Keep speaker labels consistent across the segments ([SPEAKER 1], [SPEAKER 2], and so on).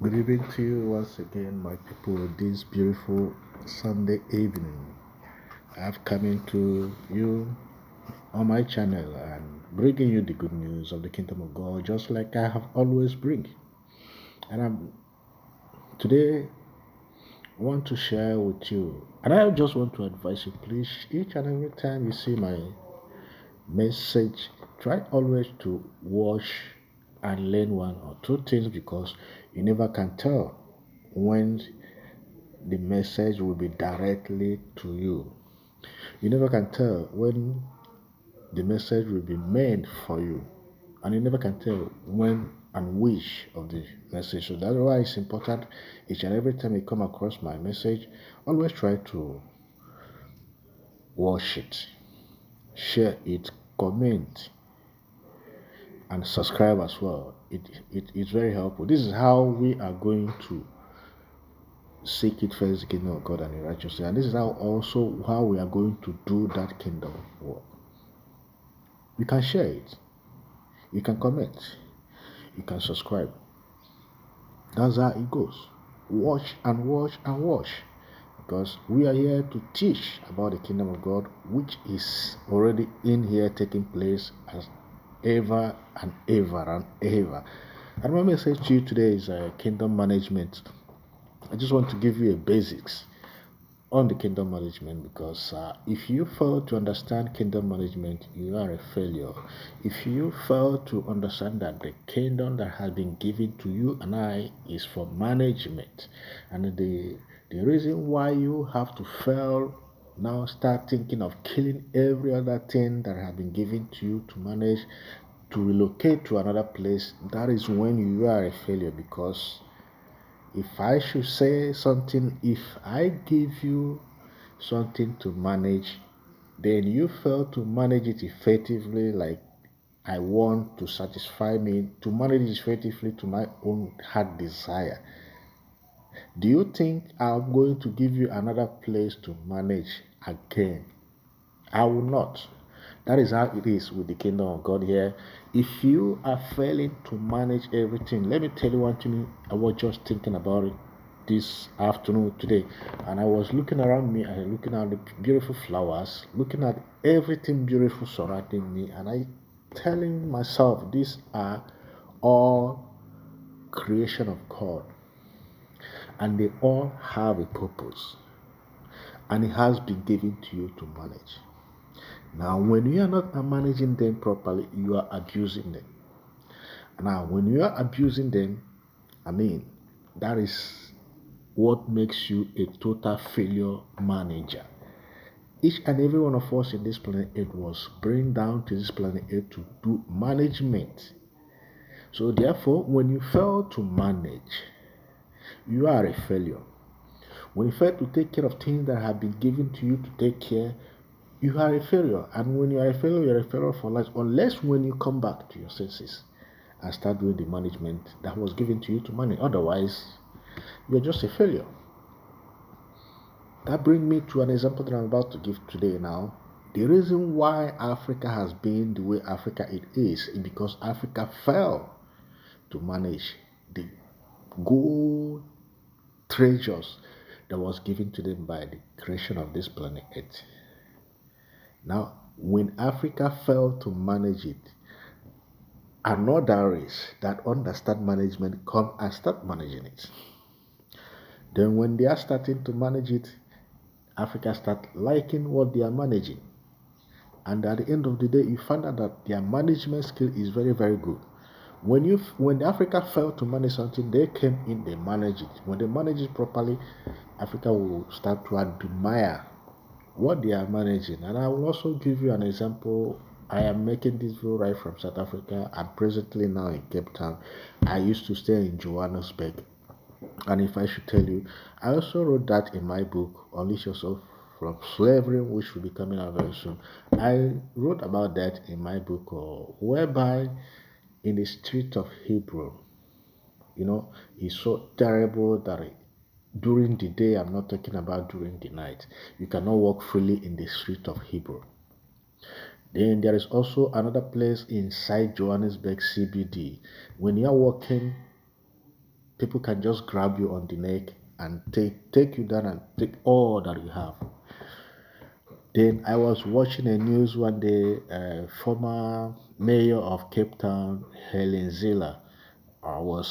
[SPEAKER 1] Good evening to you once again, my people. This beautiful Sunday evening, I've come into you on my channel and bringing you the good news of the kingdom of God, just like I have always bring. And I'm today want to share with you, and I just want to advise you, please, each and every time you see my message, try always to watch and learn one or two things because you never can tell when the message will be directly to you. You never can tell when the message will be meant for you, and you never can tell when and which of the message. So that's why it's important each and every time you come across my message, always try to watch it, share it, comment, and subscribe as well. It is very helpful. This is how we are going to seek it first, the kingdom of God and the righteousness. And this is how we are going to do that kingdom work. You can share it, you can comment, you can subscribe. That's how it goes. Watch and watch and watch. Because we are here to teach about the kingdom of God, which is already in here taking place as ever and ever and ever. And my message to you today is kingdom management. I just want to give you a basics on the kingdom management because if you fail to understand kingdom management, you are a failure. If you fail to understand that the kingdom that has been given to you and I is for management, and the reason why you have to fail now start thinking of killing every other thing that has been given to you to manage, to relocate to another place, that is when you are a failure. Because if I should say something, if I give you something to manage, then you fail to manage it effectively, like I want to satisfy me, to manage it effectively to my own heart desire. Do you think I'm going to give you another place to manage again? I will not. That is how it is with the kingdom of God here. If you are failing to manage everything, let me tell you one thing. I was just thinking about it this afternoon today, and I was looking around me and looking at the beautiful flowers, looking at everything beautiful surrounding me, and I telling myself these are all creation of God, and they all have a purpose, and it has been given to you to manage. Now, when you are not managing them properly, you are abusing them. Now, when you are abusing them, I mean, that is what makes you a total failure manager. Each and every one of us in this planet Earth was bring down to this planet Earth to do management. So, therefore, when you fail to manage, you are a failure. When you fail to take care of things that have been given to you to take care, you are a failure. And when you are a failure, you are a failure for life, unless when you come back to your senses and start doing the management that was given to you to manage. Otherwise, you're just a failure. That brings me to an example that I'm about to give today now. The reason why Africa has been the way Africa it is because Africa failed to manage the gold treasures that was given to them by the creation of this planet Earth. Now, when Africa failed to manage it, another race that understand management come and start managing it. Then when they are starting to manage it, Africa start liking what they are managing. And at the end of the day, you find out that their management skill is very, very good. When Africa failed to manage something, they came in, they manage it. When they manage it properly, Africa will start to admire what they are managing. And I will also give you an example. I am making this video right from South Africa. I'm presently now in Cape Town. I used to stay in Johannesburg. And if I should tell you, I also wrote that in my book, Unleash Yourself from Slavery, which will be coming out very soon. I wrote about that in my book, whereby in the street of Hebrew, it's so terrible that during the day, I'm not talking about during the night, you cannot walk freely in the street of Hebrew. Then there is also another place inside Johannesburg CBD. When you are walking people can just grab you on the neck and take you down and take all that you have. Then I was watching a news one day, former mayor of Cape Town, Helen Ziller, was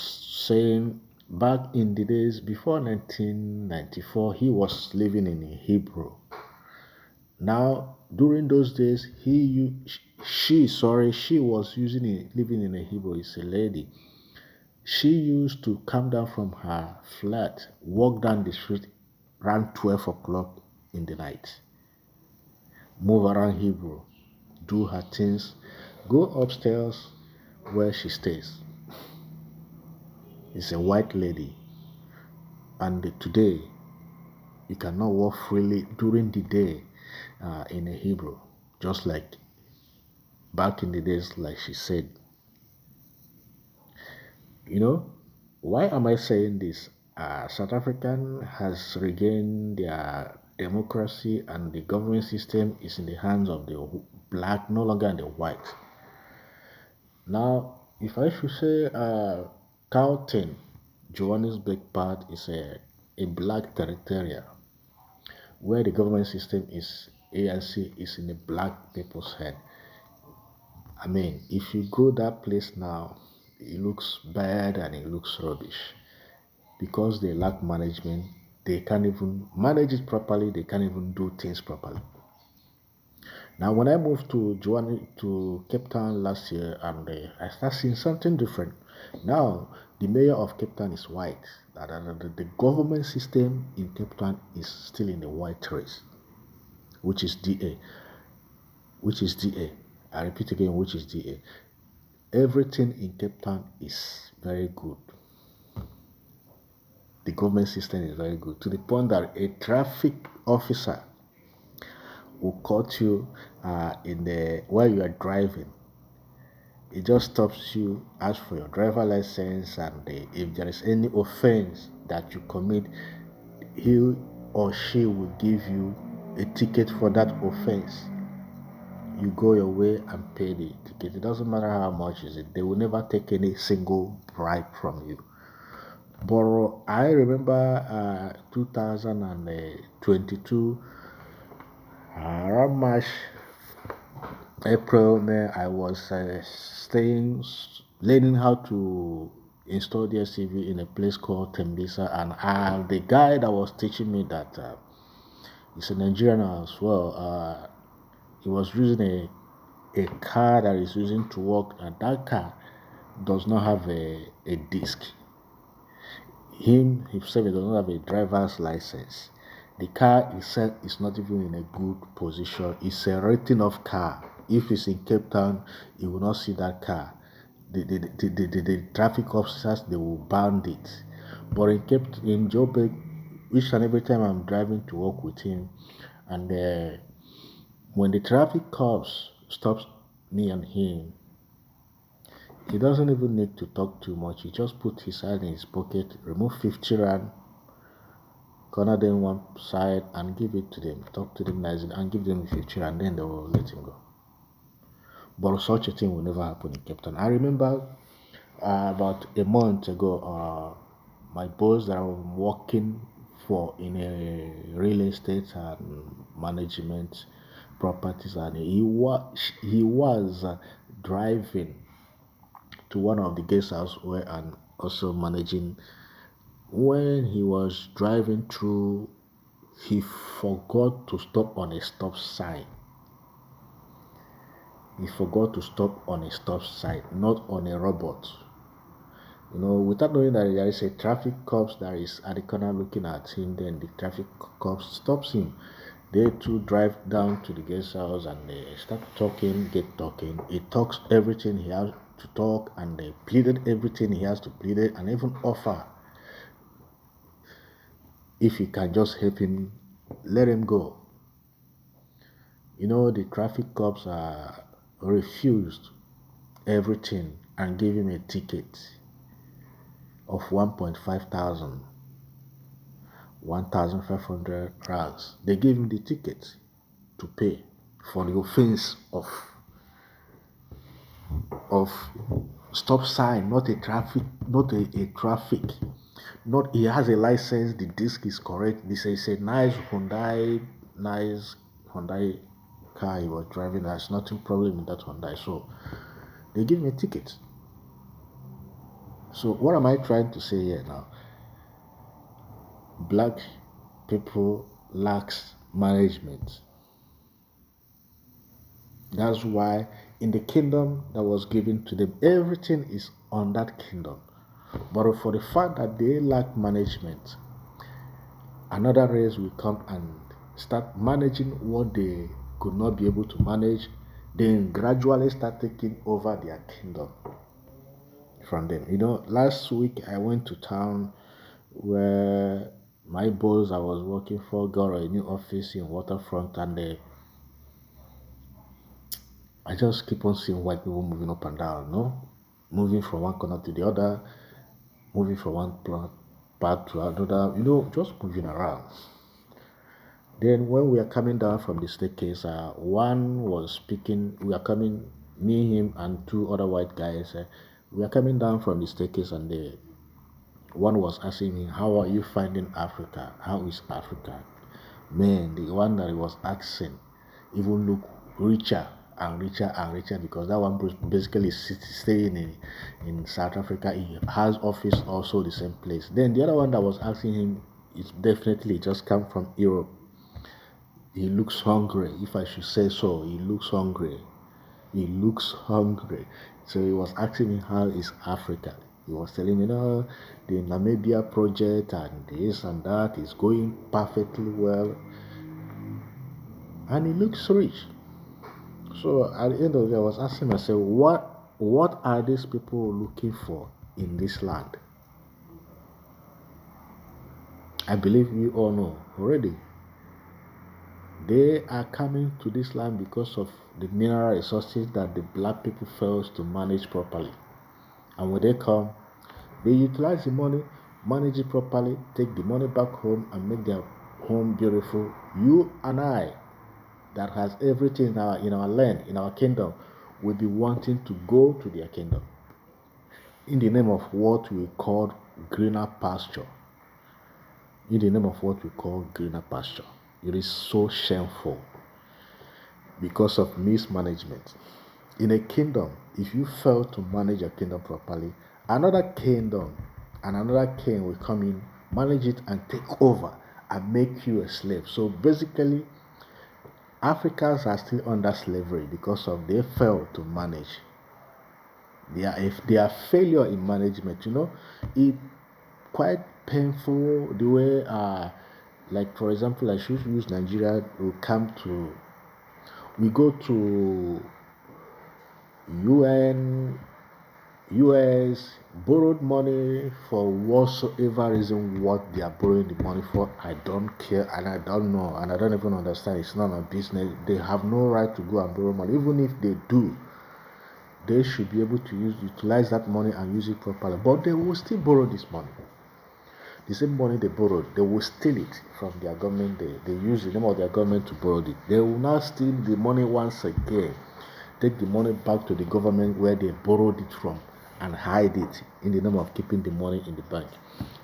[SPEAKER 1] saying back in the days before 1994, he was living in Hebrew. Now, during those days, she was living in a Hebrew. It's a lady. She used to come down from her flat, walk down the street around 12 o'clock in the night, move around Hebrew, do her things, go upstairs where she stays. It's a white lady, and today you cannot walk freely during the day in a Hebrew, just like back in the days, like she said. You know, why am I saying this? South African has regained their democracy, and the government system is in the hands of the black, no longer the white. Now, if I should say, Gauteng, Johannesburg part is a black territory where the government system is ANC is in the black people's hand. I mean, if you go that place now, it looks bad and it looks rubbish because they lack management. They can't even manage it properly. They can't even do things properly. Now, when I moved to Cape Town last year, and I started seeing something different. Now, the mayor of Cape Town is white. The government system in Cape Town is still in the white race, which is DA, which is DA. I repeat again, which is DA. Everything in Cape Town is very good. The government system is very good to the point that a traffic officer will caught you in the while you are driving. It just stops you, asks for your driver license, and if there is any offense that you commit, he or she will give you a ticket for that offense. You go your way and pay the ticket. It doesn't matter how much is it. They will never take any single bribe from you. But I remember 2022, around March, April, May, I was learning how to install DSTV in a place called Tembisa, and the guy that was teaching me that he's a Nigerian as well. He was using a car that is using to work, and that car does not have a disc. Himself does not have a driver's license. The car itself is not even in a good position. It's a written off car. If it's in Cape Town, you will not see that car. The traffic officers, they will ban it. But in Joburg, each and every time I'm driving to work with him, and when the traffic cops stops me and him, he doesn't even need to talk too much. He just put his hand in his pocket, remove 50 rand, corner them one side, and give it to them. Talk to them nicely and give them 50 rand, then they will let him go. But such a thing will never happen in Cape Town. I remember about a month ago, my boss that I'm working for in a real estate and management properties, and he was driving to one of the guest house where and also managing. When he was driving through, he forgot to stop on a stop sign. He forgot to stop on a stop sign, not on a robot. Without knowing that there is a traffic cops that is at the corner looking at him, then the traffic cops stops him. They too drive down to the guest house and they start talking, get talking. He talks everything he has to talk, and they pleaded everything he has to plead, and even offer if he can just help him, let him go. The traffic cops refused everything and gave him a ticket of 1,500, 1,500 rands. They gave him the ticket to pay for the offense of stop sign, not a traffic Not he has a license, the disc is correct. This is a nice Hyundai car he was driving. There's nothing problem in that Hyundai. So they give me a ticket. So what am I trying to say here now? Black people lacks management. That's why in the kingdom that was given to them, everything is on that kingdom. But for the fact that they lack management, another race will come and start managing what they could not be able to manage, then gradually start taking over their kingdom from them. Last week I went to town where my boss I was working for got a new office in Waterfront, and I just keep on seeing white people moving up and down, no? Moving from one corner to the other, moving from one part to another, just moving around. Then when we are coming down from the staircase, one was speaking. We are coming, me, him, and two other white guys. We are coming down from the staircase, and one was asking me, "How are you finding Africa? How is Africa?" Man, the one that he was asking even look richer and richer and richer, because that one basically is staying in South Africa. He has office also the same place. Then the other one that was asking him is definitely just come from Europe. He looks hungry, if I should say so. He looks hungry. He looks hungry. So he was asking me how is Africa. He was telling me, the Namibia project and this and that is going perfectly well. And he looks rich. So at the end of the day, I was asking myself, what are these people looking for in this land? I believe we all know already. They are coming to this land because of the mineral resources that the black people fails to manage properly. And when they come, they utilize the money, manage it properly, take the money back home and make their home beautiful. You and I, that has everything in our land, in our kingdom, will be wanting to go to their kingdom in the name of what we call greener pasture. In the name of what we call greener pasture. It is so shameful because of mismanagement. In a kingdom, if you fail to manage your kingdom properly, another kingdom and another king will come in, manage it, and take over and make you a slave. So basically, Africans are still under slavery because of they fail to manage. If they are failure in management, it quite painful the way like for example, I should use Nigeria. We go to UN, US, borrowed money for whatsoever reason what they are borrowing the money for. I don't care and I don't know and I don't even understand. It's not my business. They have no right to go and borrow money. Even if they do, they should be able to utilize that money and use it properly. But they will still borrow this money. The same money they borrowed, they will steal it from their government. They use the name of their government to borrow it. They will now steal the money once again, take the money back to the government where they borrowed it from and hide it in the name of keeping the money in the bank.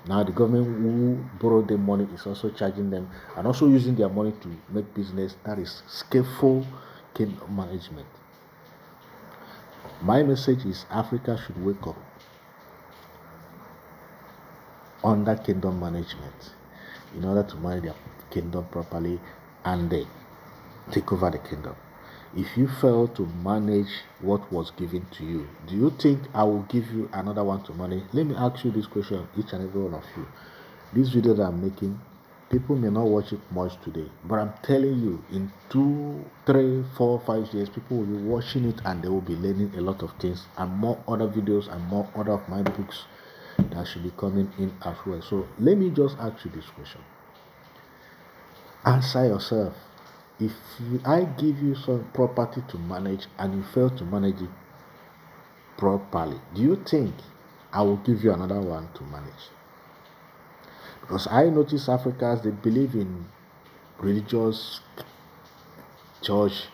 [SPEAKER 1] Now the government who borrowed the money is also charging them and also using their money to make business. That is skillful kingdom management. My message is Africa should wake up under kingdom management in order to manage their kingdom properly and they take over the kingdom. If you fail to manage what was given to you, do you think I will give you another one to manage? Let me ask you this question, each and every one of you. This video that I'm making, people may not watch it much today, but I'm telling you, in 2, 3, 4, 5 years, people will be watching it and they will be learning a lot of things and more other videos and more other of my books that should be coming in as well. So let me just ask you this question. Answer yourself. If I give you some property to manage and you fail to manage it properly, do you think I will give you another one to manage? Because I notice Africans, they believe in religious church,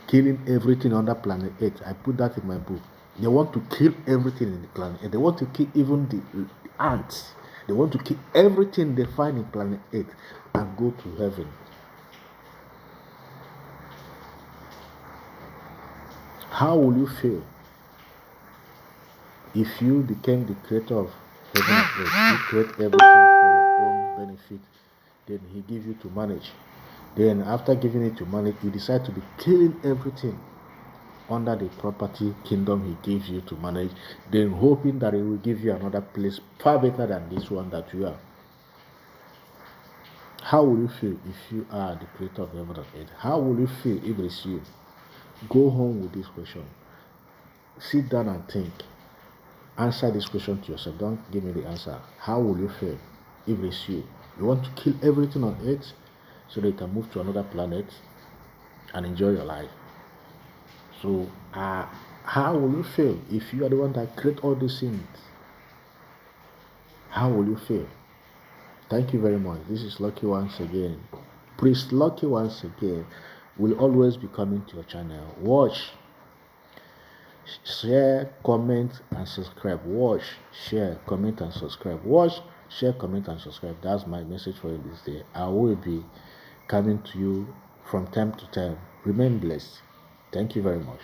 [SPEAKER 1] killing everything on the planet Earth. I put that in my book. They want to kill everything in the planet Earth. They want to kill even ants. They want to kill everything they find in planet Earth and go to heaven. How will you feel if you became the creator of heaven and earth? You create everything for your own benefit, then he gives you to manage. Then after giving it to manage, you decide to be killing everything under the property kingdom he gives you to manage, then hoping that he will give you another place far better than this one that you are. How will you feel if you are the creator of heaven and earth? How will you feel if it's you? Go home with this question. Sit down and think. Answer this question to yourself. Don't give me the answer. How will you feel if it's you? You want to kill everything on earth so that you can move to another planet and enjoy your life. So, how will you feel if you are the one that create all these things? How will you feel? Thank you very much. This is Lucky once again. Priest Lucky once again will always be coming to your channel. Watch, share, comment, and subscribe. Watch, share, comment, and subscribe. Watch, share, comment, and subscribe. That's my message for you this day. I will be coming to you from time to time. Remain blessed. Thank you very much.